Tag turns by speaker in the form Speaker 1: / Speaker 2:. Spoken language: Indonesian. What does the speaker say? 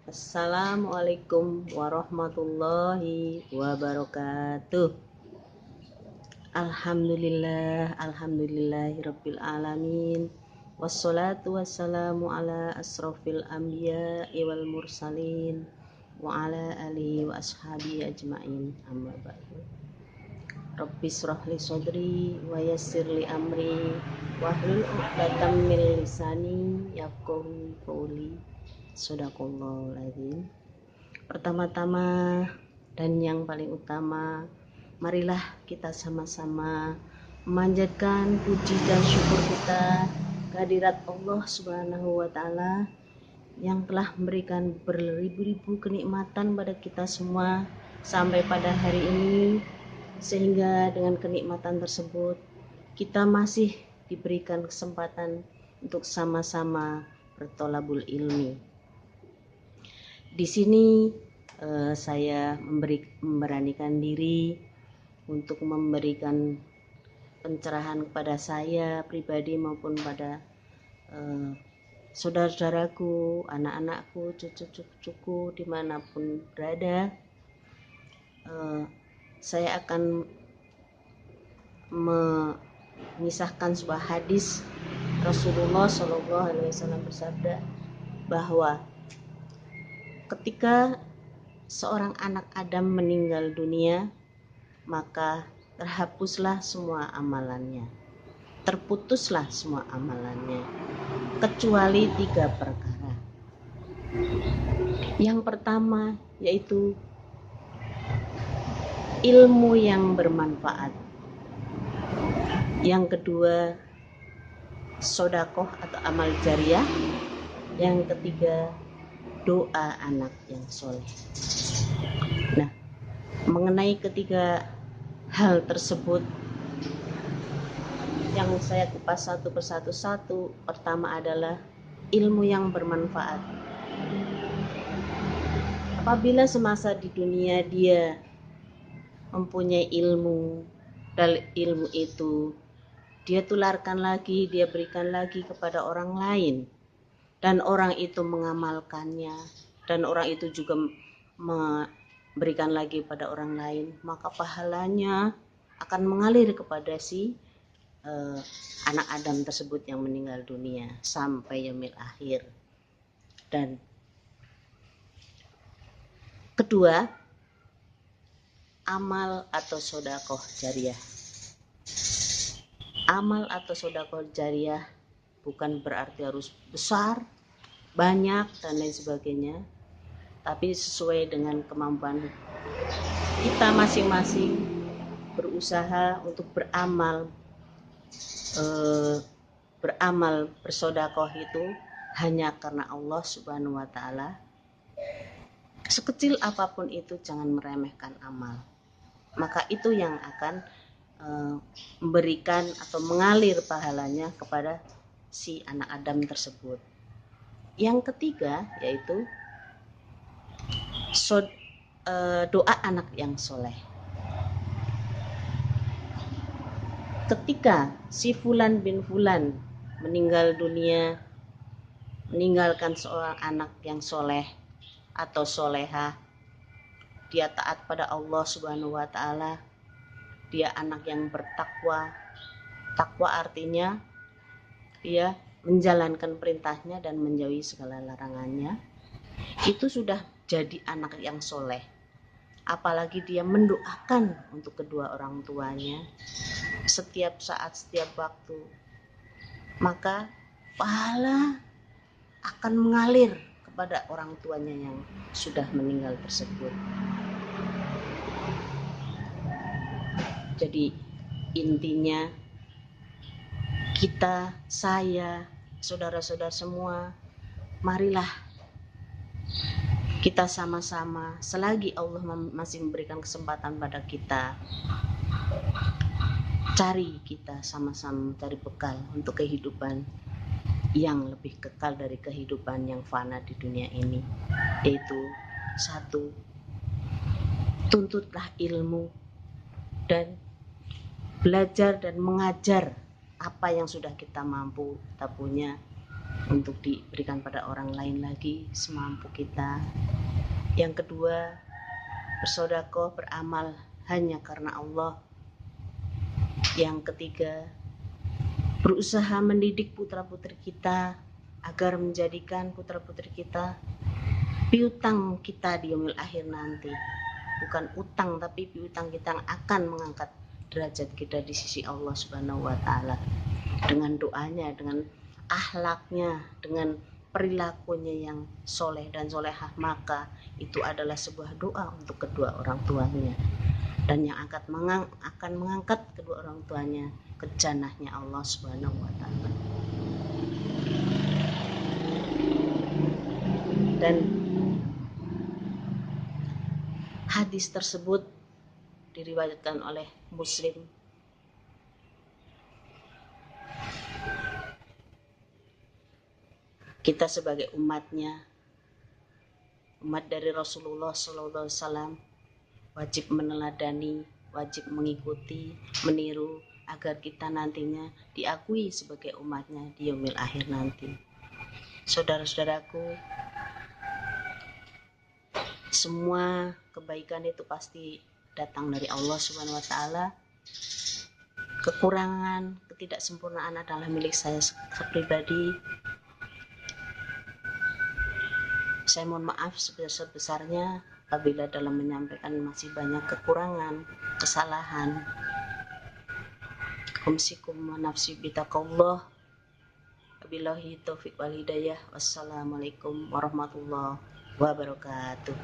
Speaker 1: Assalamualaikum warahmatullahi wabarakatuh. Alhamdulillahirabbil alamin. Wassalatu wassalamu ala asrofil anbiya'i wal mursalin wa ala alihi wa ashabihi ajmain. Amma ba'du. Rabbi shrahli sadri wa yassirli amri wahlul 'uqdatam min lisani yafqahu qawli. Shadaqallahul azim. Pertama-tama dan yang paling utama, marilah kita sama-sama memanjatkan puji dan syukur kita kehadirat Allah Subhanahu wa Ta'ala yang telah memberikan beribu-ribu kenikmatan pada kita semua sampai pada hari ini, sehingga dengan kenikmatan tersebut kita masih diberikan kesempatan untuk sama-sama bertolabul ilmi. Di sini saya memberanikan diri untuk memberikan pencerahan kepada saya pribadi maupun pada saudara-saudaraku, anak-anakku, cucu-cucuku dimanapun berada. Saya akan mengisahkan sebuah hadis Rasulullah SAW bersabda bahwa ketika seorang anak Adam meninggal dunia, maka terhapuslah semua amalannya, terputuslah semua amalannya, kecuali 3 perkara. Yang pertama yaitu ilmu yang bermanfaat. Yang kedua, sodakoh atau amal jariah. Yang ketiga, doa anak yang soleh. Nah, mengenai ketiga hal tersebut yang saya kupas satu persatu. Pertama adalah ilmu yang bermanfaat. Apabila semasa di dunia dia mempunyai ilmu, dan ilmu itu dia tularkan lagi, dia berikan lagi kepada orang lain, dan orang itu mengamalkannya, dan orang itu juga memberikan lagi pada orang lain, maka pahalanya akan mengalir kepada si anak Adam tersebut yang meninggal dunia sampai yaumil akhir. Dan kedua, amal atau sodakoh jariah. Amal atau sodakoh jariah bukan berarti harus besar, banyak, dan lain sebagainya, tapi sesuai dengan kemampuan kita masing-masing berusaha untuk beramal bersodakoh itu hanya karena Allah Subhanahu wa Ta'ala. Sekecil apapun itu, jangan meremehkan amal, maka itu yang akan memberikan atau mengalir pahalanya kepada si anak Adam tersebut. Yang ketiga yaitu doa anak yang soleh. Ketika si Fulan bin Fulan meninggal dunia, meninggalkan seorang anak yang soleh atau solehah, dia taat pada Allah Subhanahu wa Ta'ala, dia anak yang bertakwa. Takwa artinya dia menjalankan perintahnya dan menjauhi segala larangannya. Itu sudah jadi anak yang soleh. Apalagi dia mendoakan untuk kedua orang tuanya setiap saat, setiap waktu, maka pahala akan mengalir kepada orang tuanya yang sudah meninggal tersebut. Jadi intinya kita, saya, saudara-saudara semua, marilah kita sama-sama, selagi Allah masih memberikan kesempatan pada kita, kita sama-sama mencari bekal untuk kehidupan yang lebih kekal dari kehidupan yang fana di dunia ini. Yaitu 1, tuntutlah ilmu dan belajar dan mengajar apa yang sudah kita mampu, kita punya, untuk diberikan pada orang lain lagi semampu kita. Yang kedua, bersedekah, beramal hanya karena Allah. Yang ketiga, berusaha mendidik putra-putri kita agar menjadikan putra-putri kita piutang kita di yaumil akhir nanti. Bukan utang, tapi piutang kita yang akan mengangkat derajat kita di sisi Allah Subhanahu wa Ta'ala. Dengan doanya, dengan akhlaknya, dengan perilakunya yang soleh dan solehah, maka itu adalah sebuah doa untuk kedua orang tuanya, dan yang akan mengangkat kedua orang tuanya ke jannahnya Allah Subhanahu wa Ta'ala. Dan hadis tersebut diriwayatkan oleh Muslim. Kita sebagai umatnya, umat dari Rasulullah SAW, wajib meneladani, wajib mengikuti, meniru, agar kita nantinya diakui sebagai umatnya di yaumil akhir nanti. Saudara-saudaraku, semua kebaikan itu pasti datang dari Allah Subhanahu wa Ta'ala. Kekurangan, ketidaksempurnaan adalah milik saya pribadi. Saya mohon maaf sebesar-besarnya apabila dalam menyampaikan masih banyak kekurangan, kesalahan. Kumsikum wa nafsi bitaqallah. Wabillahi taufiq wal hidayah. Wassalamualaikum warahmatullahi wabarakatuh.